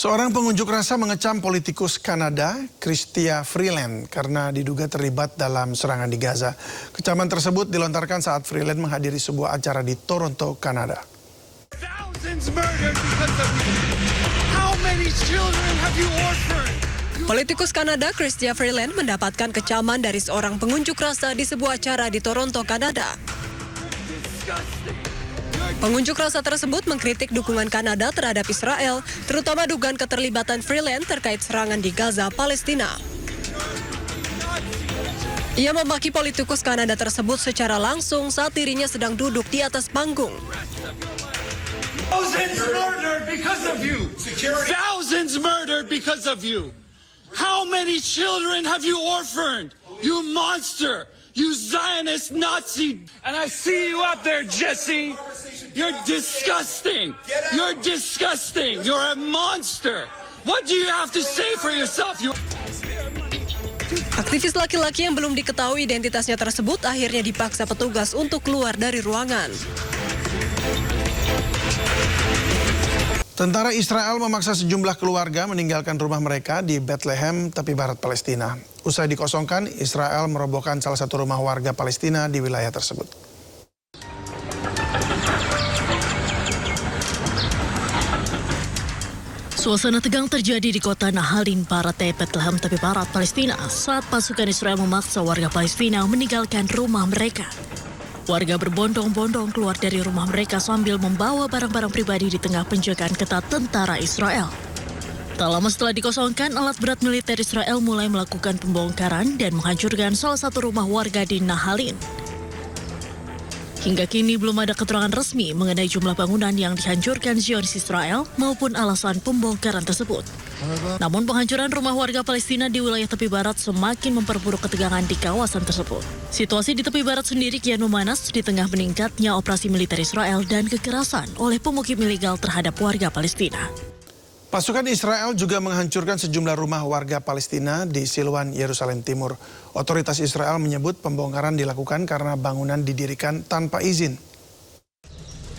Seorang pengunjuk rasa mengecam politikus Kanada, Chrystia Freeland, karena diduga terlibat dalam serangan di Gaza. Kecaman tersebut dilontarkan saat Freeland menghadiri sebuah acara di Toronto, Kanada. Politikus Kanada Chrystia Freeland mendapatkan kecaman dari seorang pengunjuk rasa di sebuah acara di Toronto, Kanada. Pengunjuk rasa tersebut mengkritik dukungan Kanada terhadap Israel, terutama dugaan keterlibatan Freeland terkait serangan di Gaza, Palestina. Ia memaki politikus Kanada tersebut secara langsung saat dirinya sedang duduk di atas panggung. Thousands murdered because of you. Thousands murdered because of you. How many children have you orphaned? You monster. You Zionist Nazi. And I see you up there, Jesse. You're disgusting. You're disgusting. You're a monster. What do you have to say for yourself? Aktivis laki-laki yang belum diketahui identitasnya tersebut akhirnya dipaksa petugas untuk keluar dari ruangan. Tentara Israel memaksa sejumlah keluarga meninggalkan rumah mereka di Bethlehem, tepi barat Palestina. Usai dikosongkan, Israel merobohkan salah satu rumah warga Palestina di wilayah tersebut. Suasana tegang terjadi di kota Nahalin, Barat Bethlehem, tepi barat Palestina saat pasukan Israel memaksa warga Palestina meninggalkan rumah mereka. Warga berbondong-bondong keluar dari rumah mereka sambil membawa barang-barang pribadi di tengah penjagaan ketat tentara Israel. Tak lama setelah dikosongkan, alat berat militer Israel mulai melakukan pembongkaran dan menghancurkan salah satu rumah warga di Nahalin. Hingga kini belum ada keterangan resmi mengenai jumlah bangunan yang dihancurkan Zionis Israel maupun alasan pembongkaran tersebut. Namun penghancuran rumah warga Palestina di wilayah tepi barat semakin memperburuk ketegangan di kawasan tersebut. Situasi di tepi barat sendiri kian memanas di tengah meningkatnya operasi militer Israel dan kekerasan oleh pemukim ilegal terhadap warga Palestina. Pasukan Israel juga menghancurkan sejumlah rumah warga Palestina di Silwan, Yerusalem Timur. Otoritas Israel menyebut pembongkaran dilakukan karena bangunan didirikan tanpa izin.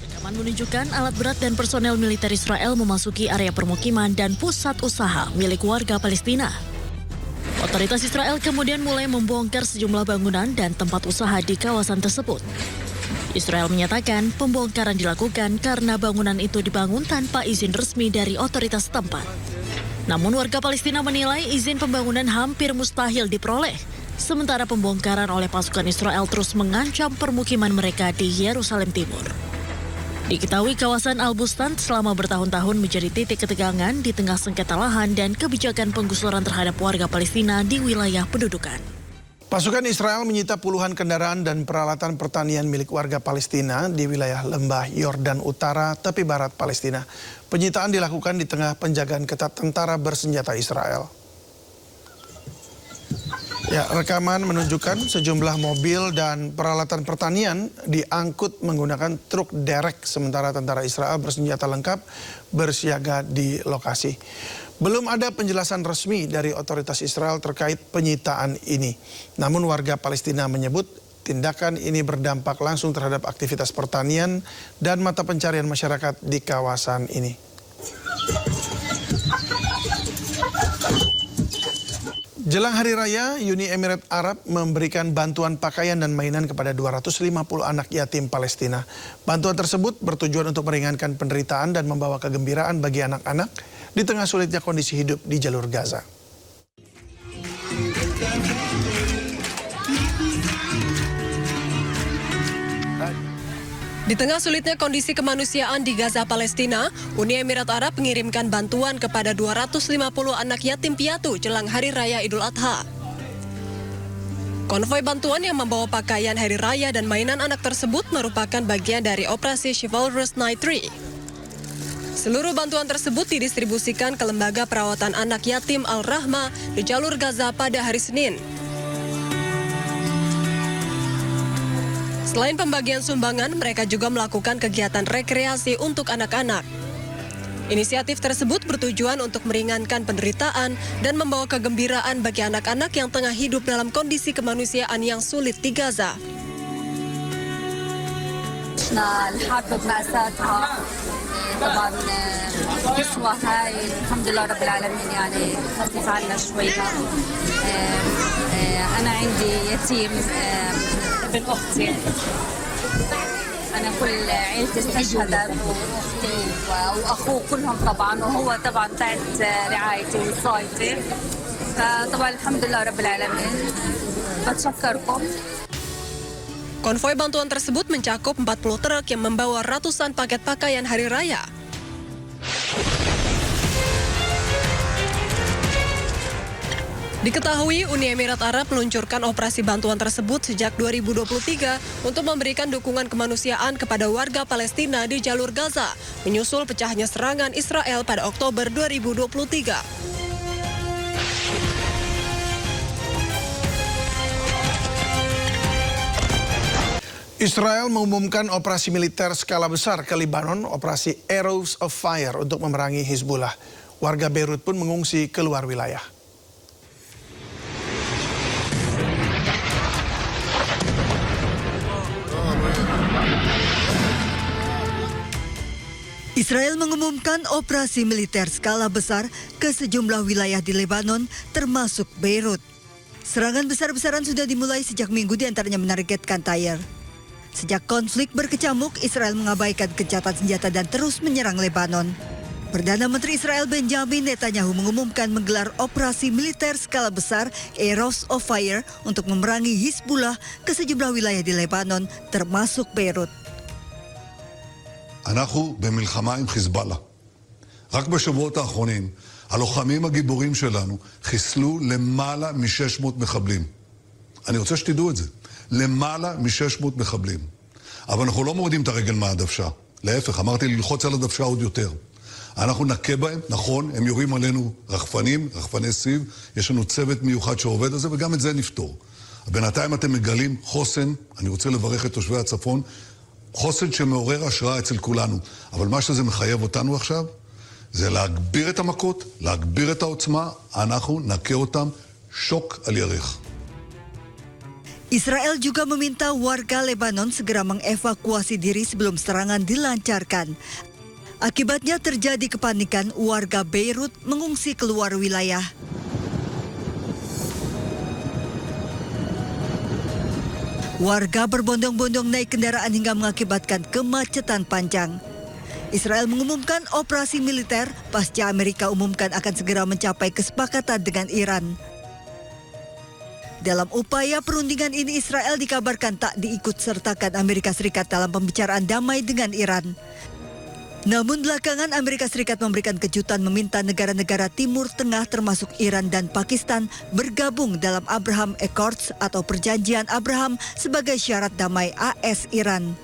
Rekaman menunjukkan alat berat dan personel militer Israel memasuki area permukiman dan pusat usaha milik warga Palestina. Otoritas Israel kemudian mulai membongkar sejumlah bangunan dan tempat usaha di kawasan tersebut. Israel menyatakan pembongkaran dilakukan karena bangunan itu dibangun tanpa izin resmi dari otoritas setempat. Namun warga Palestina menilai izin pembangunan hampir mustahil diperoleh, sementara pembongkaran oleh pasukan Israel terus mengancam permukiman mereka di Yerusalem Timur. Diketahui kawasan Al-Bustan selama bertahun-tahun menjadi titik ketegangan di tengah sengketa lahan dan kebijakan penggusuran terhadap warga Palestina di wilayah pendudukan. Pasukan Israel menyita puluhan kendaraan dan peralatan pertanian milik warga Palestina di wilayah lembah Yordan Utara, tepi barat Palestina. Penyitaan dilakukan di tengah penjagaan ketat tentara bersenjata Israel. Ya, rekaman menunjukkan sejumlah mobil dan peralatan pertanian diangkut menggunakan truk derek, sementara tentara Israel bersenjata lengkap bersiaga di lokasi. Belum ada penjelasan resmi dari otoritas Israel terkait penyitaan ini. Namun warga Palestina menyebut tindakan ini berdampak langsung terhadap aktivitas pertanian dan mata pencarian masyarakat di kawasan ini. Jelang Hari Raya, Uni Emirat Arab memberikan bantuan pakaian dan mainan kepada 250 anak yatim Palestina. Bantuan tersebut bertujuan untuk meringankan penderitaan dan membawa kegembiraan bagi anak-anak di tengah sulitnya kondisi hidup di jalur Gaza. Di tengah sulitnya kondisi kemanusiaan di Gaza, Palestina, Uni Emirat Arab mengirimkan bantuan kepada 250 anak yatim piatu jelang Hari Raya Idul Adha. Konvoi bantuan yang membawa pakaian hari raya dan mainan anak tersebut merupakan bagian dari operasi Chivalrous Night 3. Seluruh bantuan tersebut didistribusikan ke Lembaga Perawatan Anak Yatim Al-Rahma di jalur Gaza pada hari Senin. Selain pembagian sumbangan, mereka juga melakukan kegiatan rekreasi untuk anak-anak. Inisiatif tersebut bertujuan untuk meringankan penderitaan dan membawa kegembiraan bagi anak-anak yang tengah hidup dalam kondisi kemanusiaan yang sulit di Gaza. طبعا الكسوة هاي الحمد لله رب العالمين يعني خفف عنا شوية. أنا عندي يتيم ابن أختي. أنا كل عيلتي استشهدت وأختي وأخوه كلهم طبعا وهو طبعا تحت رعايتي ووصايتي. فطبعا الحمد لله رب العالمين. بتشكركم. Konvoi bantuan tersebut mencakup 40 truk yang membawa ratusan paket pakaian hari raya. Diketahui Uni Emirat Arab meluncurkan operasi bantuan tersebut sejak 2023 untuk memberikan dukungan kemanusiaan kepada warga Palestina di jalur Gaza, menyusul pecahnya serangan Israel pada Oktober 2023. Israel mengumumkan operasi militer skala besar ke Lebanon, operasi Arrows of Fire untuk memerangi Hizbullah. Warga Beirut pun mengungsi keluar wilayah. Israel mengumumkan operasi militer skala besar ke sejumlah wilayah di Lebanon, termasuk Beirut. Serangan besar-besaran sudah dimulai sejak Minggu, diantaranya menargetkan Tyre. Sejak konflik berkecamuk, Israel mengabaikan gencatan senjata dan terus menyerang Lebanon. Perdana Menteri Israel Benjamin Netanyahu mengumumkan menggelar operasi militer skala besar Arrows of Fire untuk memerangi Hizbullah ke sejumlah wilayah di Lebanon, termasuk Beirut. אנחנו במלחמה עם חיזבאללה. רק בשבועות האחרונים, הלוחמים הגיבורים שלנו חיסלו למעלה מ-600 מחבלים. אני רוצה שתדעו את זה. למעלה מ-600 מחבלים. אבל אנחנו לא מורידים את הרגל מהדוושה. להפך, אמרתי ללחוץ על הדוושה עוד יותר. אנחנו נכה בהם, נכון, הם יורים עלינו רחפנים, רחפני סיב, יש לנו צוות מיוחד שעובד על זה, וגם את זה נפתור. בינתיים אתם מגלים חוסן, אני רוצה לברך את תושבי הצפון, חוסן שמעורר השראה אצל כולנו. אבל מה שזה מחייב אותנו עכשיו, זה להגביר את המכות, להגביר את העוצמה, אנחנו נכה אותם שוק על ירך. Israel juga meminta warga Lebanon segera mengevakuasi diri sebelum serangan dilancarkan. Akibatnya terjadi kepanikan, warga Beirut mengungsi keluar wilayah. Warga berbondong-bondong naik kendaraan hingga mengakibatkan kemacetan panjang. Israel mengumumkan operasi militer pasca Amerika umumkan akan segera mencapai kesepakatan dengan Iran. Dalam upaya perundingan ini, Israel dikabarkan tak diikut-sertakan Amerika Serikat dalam pembicaraan damai dengan Iran. Namun belakangan Amerika Serikat memberikan kejutan meminta negara-negara Timur Tengah termasuk Iran dan Pakistan bergabung dalam Abraham Accords atau Perjanjian Abraham sebagai syarat damai AS-Iran.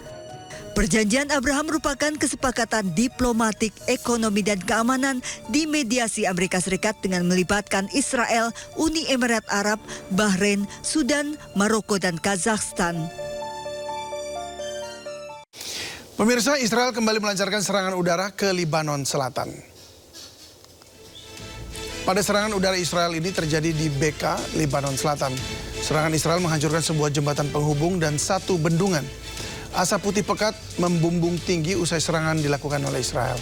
Perjanjian Abraham merupakan kesepakatan diplomatik, ekonomi dan keamanan di mediasi Amerika Serikat dengan melibatkan Israel, Uni Emirat Arab, Bahrain, Sudan, Maroko dan Kazakhstan. Pemirsa, Israel kembali melancarkan serangan udara ke Lebanon Selatan. Pada serangan udara Israel ini terjadi di Beka, Lebanon Selatan. Serangan Israel menghancurkan sebuah jembatan penghubung dan satu bendungan. Asap putih pekat membumbung tinggi usai serangan dilakukan oleh Israel.